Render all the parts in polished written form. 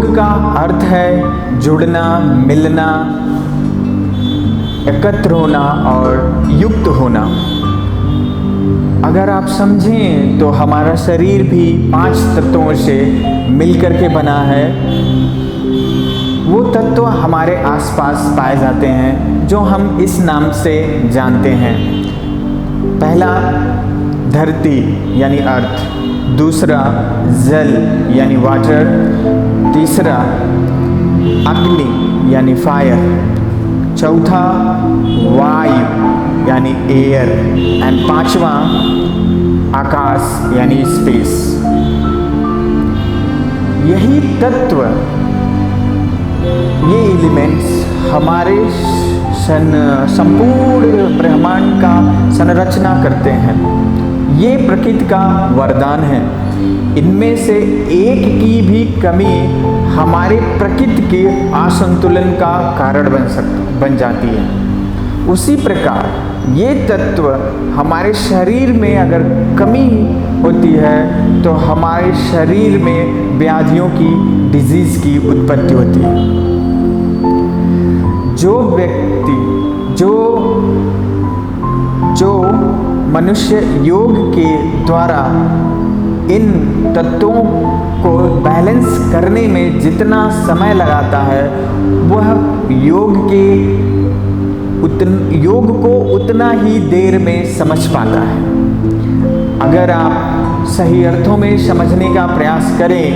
योग का अर्थ है जुड़ना, मिलना, एकत्र होना और युक्त होना। अगर आप समझें तो हमारा शरीर भी 5 तत्वों से मिलकर के बना है। वो तत्व हमारे आसपास पाए जाते हैं जो हम इस नाम से जानते हैं। पहला धरती यानी अर्थ, दूसरा जल यानी वाटर, तीसरा अग्नि यानी फायर, चौथा वायु यानी एयर एंड पांचवा आकाश यानी स्पेस। यही तत्व, ये एलिमेंट्स हमारे संपूर्ण ब्रह्मांड का संरचना करते हैं। ये प्रकृति का वरदान है। इनमें से एक की भी कमी हमारे प्रकृति के असंतुलन का कारण बन जाती है। उसी प्रकार ये तत्व हमारे शरीर में अगर कमी होती है तो हमारे शरीर में व्याधियों की, डिजीज की उत्पत्ति होती है। जो व्यक्ति, जो मनुष्य योग के द्वारा इन तत्वों को बैलेंस करने में जितना समय लगाता है, वह योग को उतना ही देर में समझ पाता है। अगर आप सही अर्थों में समझने का प्रयास करें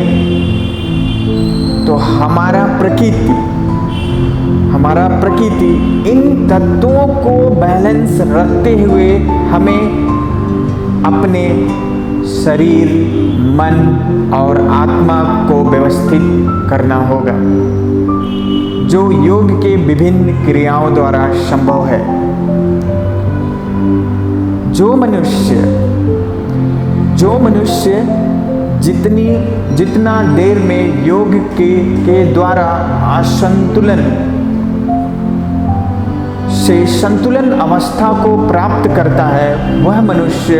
तो हमारा प्रकृति इन तत्वों को बैलेंस रखते हुए हमें अपने शरीर, मन और आत्मा को व्यवस्थित करना होगा, जो योग के विभिन्न क्रियाओं द्वारा संभव है। जो मनुष्य जितना देर में योग के द्वारा असंतुलन से संतुलन अवस्था को प्राप्त करता है, वह मनुष्य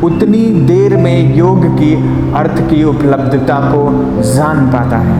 उतनी देर में योग की अर्थ की उपलब्धता को जान पाता है।